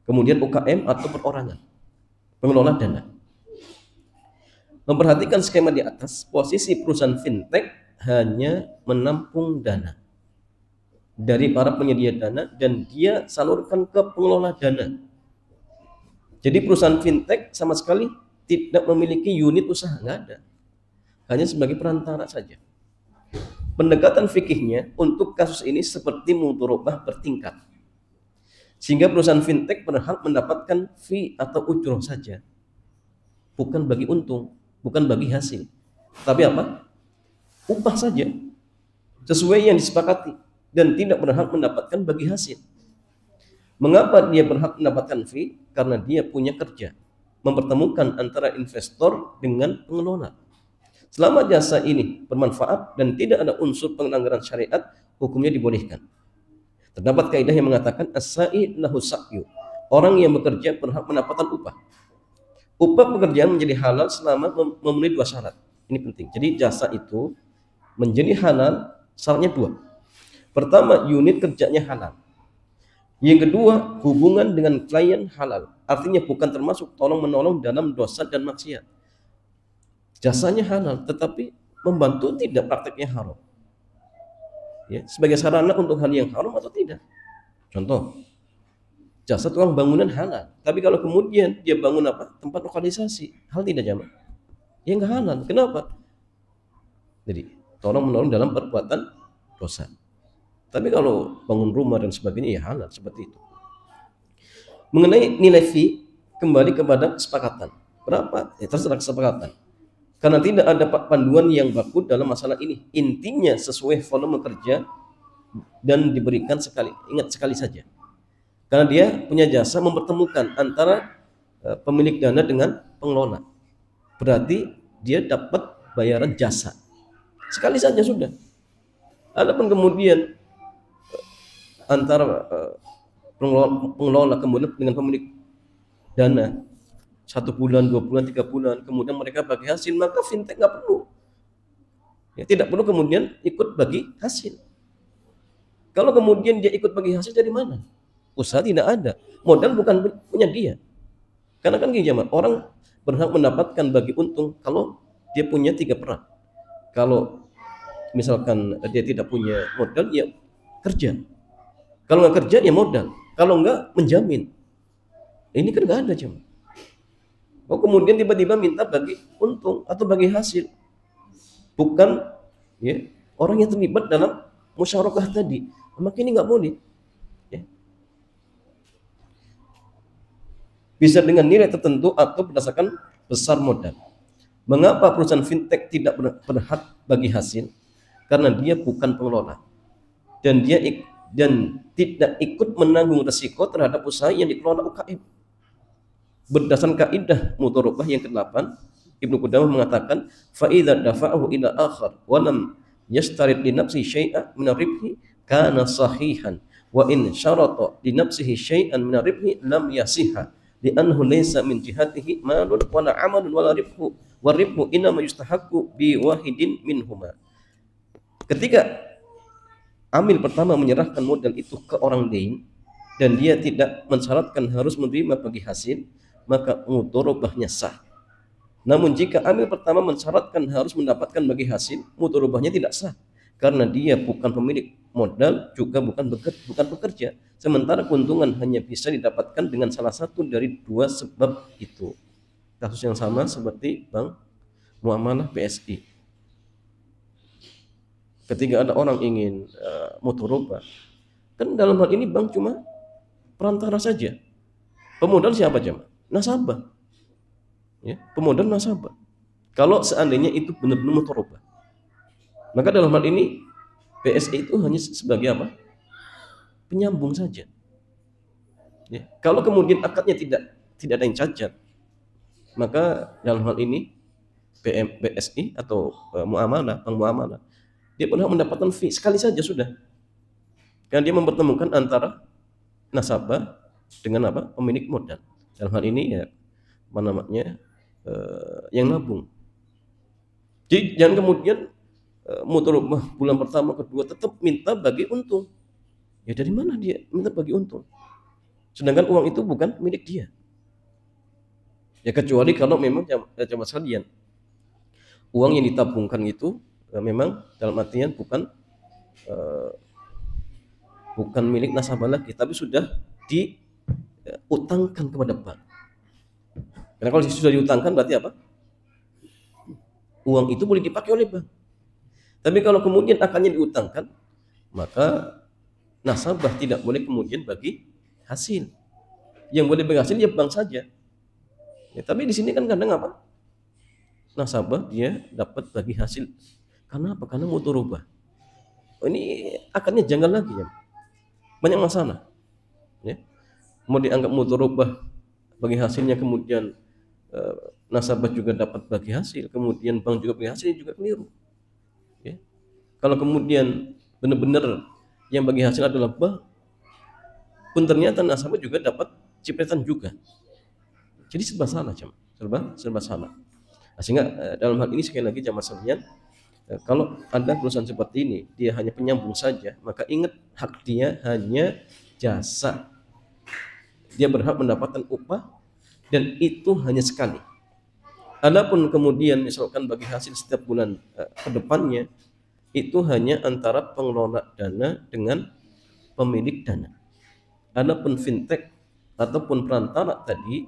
kemudian UKM atau perorangan pengelola dana. Memperhatikan skema di atas, posisi perusahaan fintech hanya menampung dana dari para penyedia dana dan dia salurkan ke pengelola dana. Jadi perusahaan fintech sama sekali tidak memiliki unit usaha, nggak ada, hanya sebagai perantara saja. Pendekatan fikihnya untuk kasus ini seperti mudharabah bertingkat, sehingga perusahaan fintech berhak mendapatkan fee atau ujroh saja, bukan bagi untung, bukan bagi hasil, tapi upah saja, sesuai yang disepakati, dan tidak berhak mendapatkan bagi hasil. Mengapa dia berhak mendapatkan fee? Karena dia punya kerja mempertemukan antara investor dengan pengelola. Selama jasa ini bermanfaat dan tidak ada unsur pelanggaran syariat, hukumnya dibolehkan. Terdapat kaidah yang mengatakan as-sa'i lahu sa'yu. Orang yang bekerja berhak mendapatkan upah. Upah pekerjaan menjadi halal selama memenuhi 2 syarat. Ini penting. Jadi jasa itu menjadi halal syaratnya dua. Pertama, unit kerjanya halal. Yang kedua, hubungan dengan klien halal. Artinya bukan termasuk tolong-menolong dalam dosa dan maksiat. Jasanya halal, tetapi membantu tidak prakteknya haram. Ya, sebagai sarana untuk hal yang haram atau tidak. Contoh, jasa tukang bangunan halal. Tapi kalau kemudian dia bangun apa? Tempat lokalisasi, hal tidak jamaah. Ya nggak halal. Kenapa? Jadi, tolong-menolong dalam perbuatan dosa. Tapi kalau bangun rumah dan sebagainya ya halal seperti itu. Mengenai nilai fee, kembali kepada kesepakatan. Berapa? Ya terserah kesepakatan. Karena tidak ada panduan yang baku dalam masalah ini. Intinya sesuai volume kerja dan diberikan sekali. Ingat sekali saja. Karena dia punya jasa mempertemukan antara pemilik dana dengan pengelola. Berarti dia dapat bayaran jasa. Sekali saja sudah. Adapun kemudian antara pengelola kemudian dengan pemilik dana 1 bulan, 2 bulan, 3 bulan, kemudian mereka bagi hasil, maka fintech nggak perlu. Ya, tidak perlu kemudian ikut bagi hasil. Kalau kemudian dia ikut bagi hasil dari mana? Usaha tidak ada, modal bukan punya dia. Karena kan gini zaman, orang berhak mendapatkan bagi untung kalau dia punya 3 peran. Kalau misalkan dia tidak punya modal, ya kerja. Kalau nggak kerja, ya modal. Kalau nggak, menjamin. Ini kan nggak ada cuma. Oh, kemudian tiba-tiba minta bagi untung atau bagi hasil. Bukan ya, orang yang terlibat dalam musyarakah tadi. Maka ini nggak boleh. Ya. Bisa dengan nilai tertentu atau berdasarkan besar modal. Mengapa perusahaan fintech tidak berhak bagi hasil? Karena dia bukan pengelola. Dan dia tidak ikut menanggung resiko terhadap usaha yang dikelola UKM. Berdasarkan kaidah mudharabah yang ke-8, Ibnu Qudamah mengatakan, fa idza dafa'ahu ila akhar wa lam yastarid li nafsihi syai'an min ar-ribhi kana sahihan wa in syarata li nafsihi syai'an min ar-ribhi lam yasihha li'annahu laysa min jihatihi malun wala 'amalun wala ribhu wa ribhu inma yustahaqqu bi wahidin minhuma. Ketika amil pertama menyerahkan modal itu ke orang lain dan dia tidak mensyaratkan harus menerima bagi hasil, maka mudharabahnya sah. Namun jika amil pertama mensyaratkan harus mendapatkan bagi hasil, mudharabahnya tidak sah karena dia bukan pemilik modal, juga bukan bekerja. Sementara keuntungan hanya bisa didapatkan dengan salah satu dari 2 sebab itu. Kasus yang sama seperti bank muamalah BSI. Ketika ada orang ingin mudharabah, kan dalam hal ini bank cuma perantara saja. Pemodal siapa jemaah? Nasabah. Ya, pemodal nasabah. Kalau seandainya itu benar-benar mudharabah, maka dalam hal ini BSI itu hanya sebagai apa? Penyambung saja. Ya, kalau kemudian akadnya tidak ada yang cacat, maka dalam hal ini BSI atau bank muamalah, dia berhak mendapatkan fee sekali saja sudah. Karena dia mempertemukan antara nasabah dengan apa? Pemilik modal. Dalam hal ini ya namanya yang nabung. Jadi jangan kemudian mudharabah bulan pertama kedua tetap minta bagi untung. Ya dari mana dia minta bagi untung? Sedangkan uang itu bukan milik dia. Ya kecuali kalau memang coba sekalian uang yang ditabungkan itu memang dalam artian bukan milik nasabah lagi, tapi sudah diutangkan kepada bank. Karena kalau sudah diutangkan berarti apa? Uang itu boleh dipakai oleh bank. Tapi kalau kemudian akannya diutangkan, maka nasabah tidak boleh kemudian bagi hasil. Yang boleh bagi hasil ya bank saja. Ya, tapi di sini kan kadang apa? Nasabah dia dapat bagi hasil. Karena apa? Karena mudharabah. Ini akannya janggal lagi ya. Banyak masalah. Ya. Mau dianggap mudharabah bagi hasilnya, kemudian nasabah juga dapat bagi hasil, kemudian bank juga bagi hasil, juga keliru. Ya. Kalau kemudian benar-benar yang bagi hasil adalah bank, pun ternyata nasabah juga dapat cipratan juga. Jadi serba salah, serba salah. Nah, sehingga dalam hal ini sekali lagi jamaah sekalian, kalau ada perusahaan seperti ini dia hanya penyambung saja, maka ingat hak dia hanya jasa. Dia berhak mendapatkan upah dan itu hanya sekali. Adapun kemudian misalkan bagi hasil setiap bulan ke depannya itu hanya antara pengelola dana dengan pemilik dana. Adapun fintech ataupun perantara tadi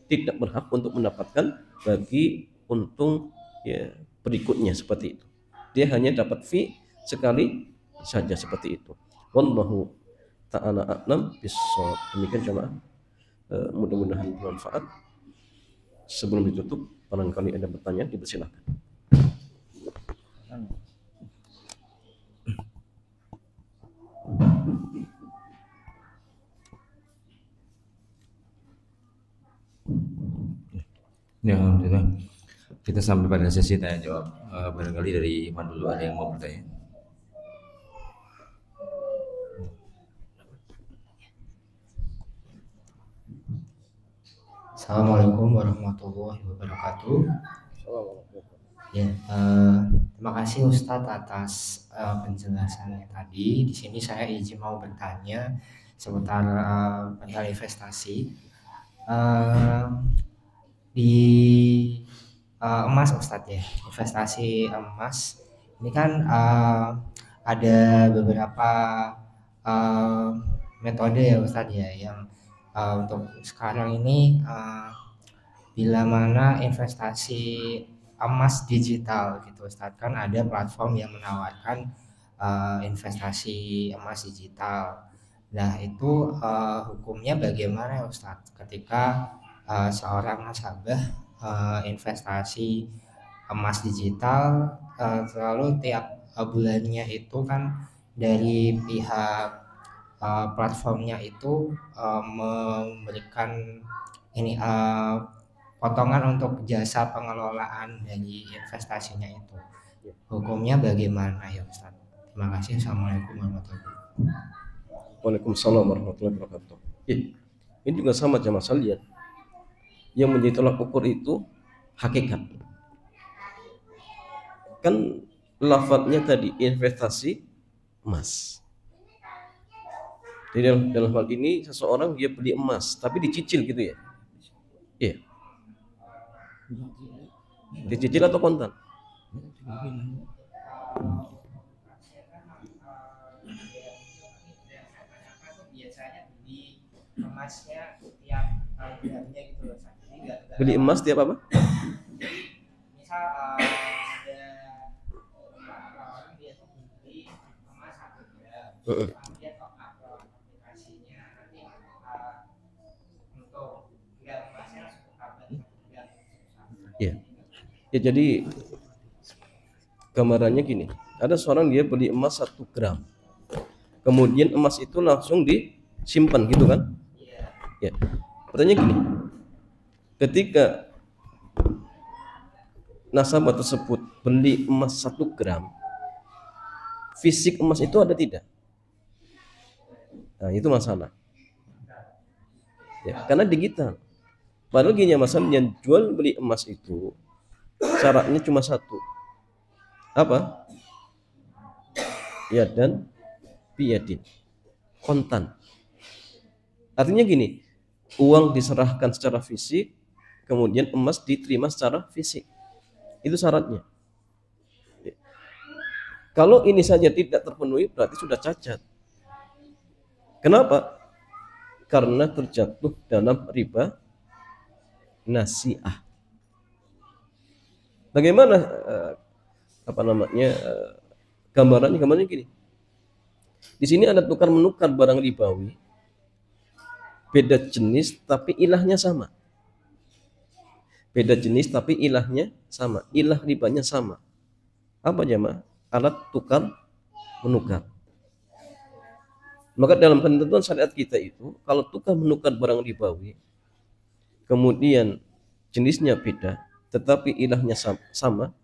tidak berhak untuk mendapatkan bagi untung ya berikutnya seperti itu. Dia hanya dapat fee sekali saja seperti itu. Wallahu ta'ala a'lam bissawab. Demikian jemaah. Mudah-mudahan bermanfaat. Sebelum ditutup, barangkali ada pertanyaan, dipersilakan. Ya, alhamdulillah. Kita sampai pada sesi tanya jawab. Barangkali dari Iman dulu ada yang mau bertanya. Assalamualaikum warahmatullahi wabarakatuh. Ya, terima kasih Ustadz atas penjelasannya tadi. Di sini saya izin mau bertanya seputar perihal investasi di emas Ustadz ya. Investasi emas ini kan ada beberapa metode ya Ustadz ya yang untuk sekarang ini bila mana investasi emas digital gitu Ustadz, kan ada platform yang menawarkan investasi emas digital. Nah itu hukumnya bagaimana ya Ustadz ketika seorang nasabah investasi emas digital selalu tiap bulannya itu kan dari pihak platformnya itu memberikan ini potongan untuk jasa pengelolaan dari investasinya itu. Hukumnya bagaimana ya Ustaz? Terima kasih. Assalamualaikum warahmatullahi wabarakatuh. Waalaikumsalam warahmatullahi wabarakatuh. Ini juga sama jamaah sekalian. Yang menjadi tolak ukur itu hakikat. Kan lafadznya tadi investasi emas. Jadi dalam hal ini seseorang dia beli emas tapi dicicil gitu ya. Iya. Dicicil atau kontan? Biasanya beli emasnya tiap bulannya gitu loh. Beli emas tiap apa? Misal ada orang dia tuh beli emas 1 gram. Kemudian top up aplikasinya nanti untuk gram emasnya langsung tambah 1 gram. Iya. Ya jadi gambarannya gini, ada seorang dia beli emas 1 gram, kemudian emas itu langsung disimpan gitu kan? Ya. Pertanyaannya gini, ketika nasabah tersebut beli emas 1 gram, fisik emas itu ada tidak? Nah itu masalah. Ya, karena digital. Padahal gini ya masalah, yang jual beli emas itu syaratnya cuma satu. Apa? Ya dan biyadin, kontan. Artinya gini, uang diserahkan secara fisik, kemudian emas diterima secara fisik. Itu syaratnya. Kalau ini saja tidak terpenuhi berarti sudah cacat. Kenapa? Karena terjatuh dalam riba nasi'ah. Bagaimana gambarannya gini. Di sini ada tukar menukar barang ribawi, beda jenis tapi ilahnya sama. Beda jenis tapi ilahnya sama, ilah ribanya sama. Apa jemaah? Alat tukar menukar. Maka dalam ketentuan syariat kita itu, kalau tukar menukar barang ribawi, kemudian jenisnya beda, tetapi ilahnya sama,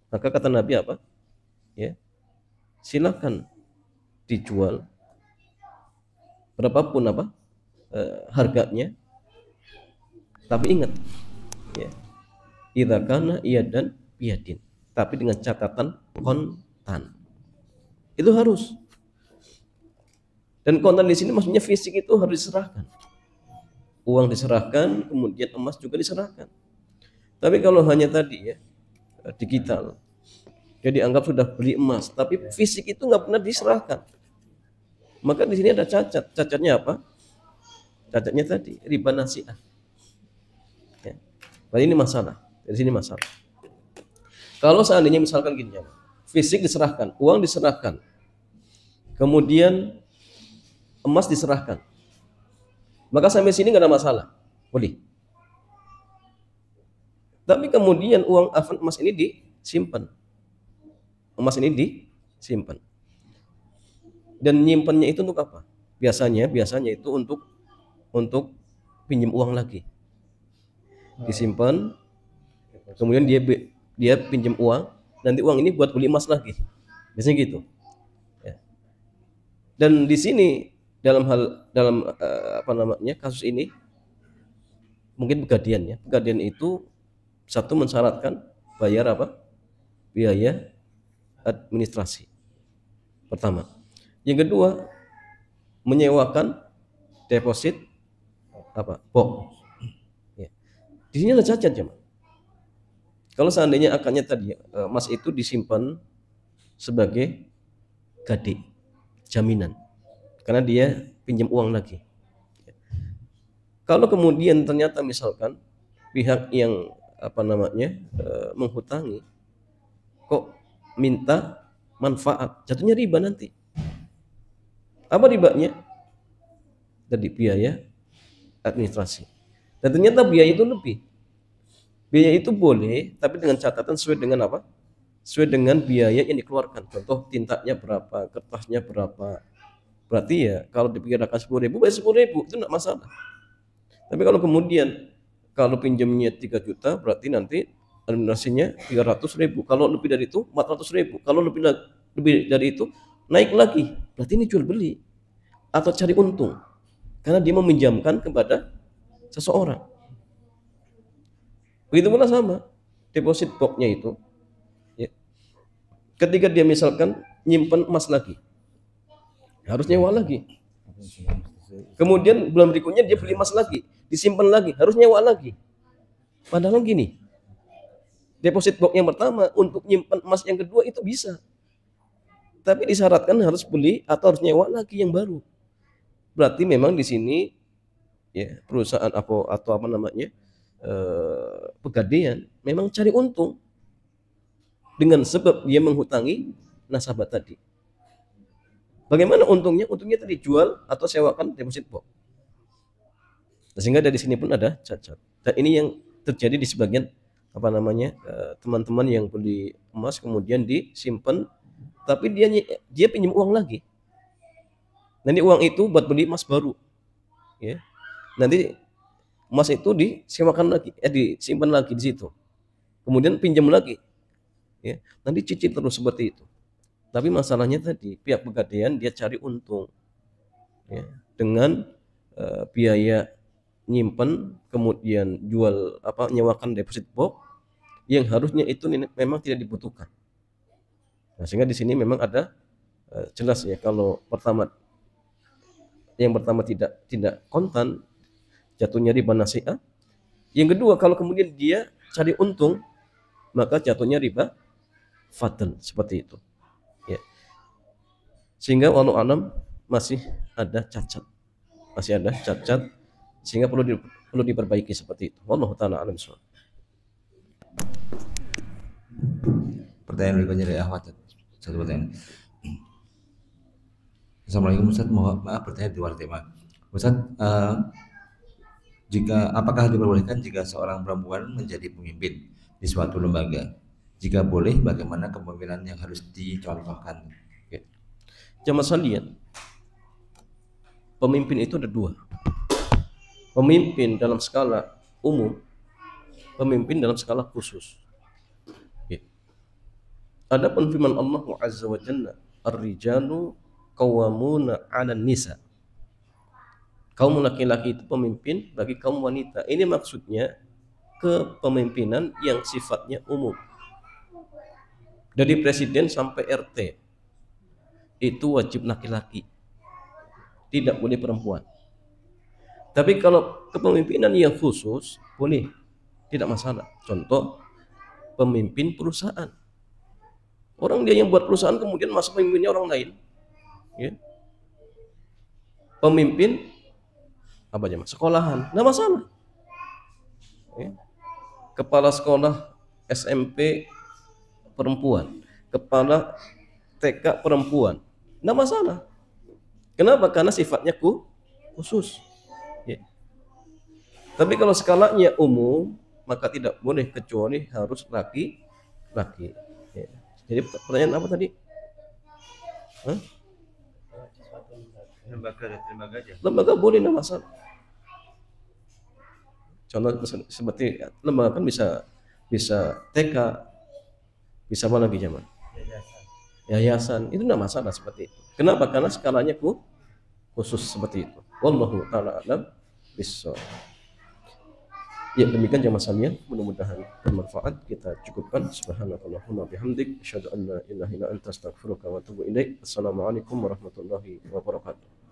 maka kata Nabi apa? Ya, silakan dijual berapapun harganya, tapi ingat, ya, idza kana iyadan biyadin, tapi dengan catatan kontan. Itu harus. Dan kontan di sini maksudnya fisik itu harus diserahkan. Uang diserahkan, kemudian emas juga diserahkan. Tapi kalau hanya tadi ya digital, jadi anggap sudah beli emas, tapi fisik itu nggak pernah diserahkan. Maka di sini ada cacat. Cacatnya apa? Cacatnya tadi riba nasi'ah. Ya. Nah, ini masalah. Dari sini masalah. Kalau seandainya misalkan gini ya, fisik diserahkan, uang diserahkan, kemudian emas diserahkan, maka sampai sini nggak ada masalah, boleh. Tapi kemudian uang emas ini disimpan, emas ini disimpan, dan nyimpannya itu untuk apa? Biasanya itu untuk pinjam uang lagi, disimpan, kemudian dia pinjam uang, nanti uang ini buat beli emas lagi, biasanya gitu. Ya. Dan di sini dalam kasus ini mungkin pegadian ya. Pegadian itu satu mensyaratkan bayar apa? Biaya administrasi. Pertama. Yang kedua, menyewakan deposit apa? Box. Ya. Di sini ada cacat ya. Kalau seandainya akadnya tadi emas itu disimpan sebagai gade, jaminan. Karena dia pinjam uang lagi. Kalau kemudian ternyata misalkan pihak yang menghutangi kok minta manfaat, jatuhnya riba nanti. Apa ribanya? Tadi biaya administrasi. Dan ternyata biaya itu lebih. Biaya itu boleh, tapi dengan catatan sesuai dengan apa? Sesuai dengan biaya yang dikeluarkan. Contoh tintanya berapa, kertasnya berapa. Berarti ya kalau dipikirkan 10.000, bayar 10.000, itu enggak masalah. Tapi kalau kemudian kalau pinjamnya 3 juta, berarti nanti administrasinya 300.000. Kalau lebih dari itu 400.000. Kalau lebih dari itu naik lagi. Berarti ini jual beli atau cari untung. Karena dia meminjamkan kepada seseorang. Begitu pula sama deposit boxnya itu. Ya. Ketika dia misalkan nyimpan emas lagi, harus nyewa lagi. Kemudian bulan berikutnya dia beli emas lagi, disimpan lagi, harus nyewa lagi. Padahal gini, deposit box yang pertama untuk nyimpan emas yang kedua itu bisa, tapi disyaratkan harus beli atau harus nyewa lagi yang baru. Berarti memang di sini ya perusahaan pegadian memang cari untung dengan sebab dia menghutangi nasabah tadi. Bagaimana untungnya? Untungnya tadi jual atau sewakan deposit box. Sehingga dari sini pun ada cacat. Dan ini yang terjadi di sebagian teman-teman yang beli emas kemudian disimpan, tapi dia pinjam uang lagi. Nanti uang itu buat beli emas baru. Ya. Nanti emas itu disewakan lagi, disimpan lagi di situ. Kemudian pinjam lagi. Ya. Nanti cicil terus seperti itu. Tapi masalahnya tadi pihak pegadian dia cari untung ya, dengan biaya nyimpen kemudian jual nyewakan deposit box yang harusnya itu memang tidak dibutuhkan. Nah, sehingga di sini memang ada jelas ya kalau yang pertama tidak kontan jatuhnya riba nasi'ah. Yang kedua kalau kemudian dia cari untung maka jatuhnya riba fadl seperti itu. Ya. Sehingga wallahu alam masih ada cacat sehingga perlu diperbaiki seperti itu. Wallahu taala alam. Pertanyaan berikutnya dari Ahmad, satu pertanyaan. Assalamualaikum Ustaz, maaf bertanya di luar tema. Ustaz, apakah diperbolehkan jika seorang perempuan menjadi pemimpin di suatu lembaga? Jika boleh, bagaimana kepemimpinan yang harus dicontohkan? Jamaah sekalian, pemimpin itu ada dua. Pemimpin dalam skala umum, pemimpin dalam skala khusus. Ada firman Allah Azza wa Jalla, "Ar-rijalu qawwamuna 'alan nisa." Kaum laki-laki itu pemimpin bagi kaum wanita. Ini maksudnya kepemimpinan yang sifatnya umum. Dari presiden sampai RT itu wajib laki-laki, tidak boleh perempuan. Tapi kalau kepemimpinan yang khusus boleh, tidak masalah. Contoh pemimpin perusahaan, orang dia yang buat perusahaan kemudian masuk pemimpinnya orang lain, ya. Pemimpin apa aja, sekolahan, nggak masalah, ya. Kepala sekolah SMP perempuan, kepala TK perempuan, nggak masalah. Kenapa? Karena sifatnya khusus, ya. Tapi kalau skalanya umum, maka tidak boleh kecuali harus laki-laki, ya. Jadi pertanyaan apa tadi? Hah? Lembaga aja. Lembaga boleh, nggak masalah. Contoh seperti lembaga kan bisa TK, bisa apa lagi zaman? Yayasan, itu nggak masalah seperti itu. Kenapa? Karena skalanya khusus seperti itu. Wallahu ta'ala alam bissawab. Ya, demikian jamaah sekalian, mudah-mudahan bermanfaat. Kita cukupkan. Subhanakallahumma bihamdik, asyhadu an la ilaha illa anta, astaghfiruka wa atubu ilaik. Assalamualaikum warahmatullahi wabarakatuh.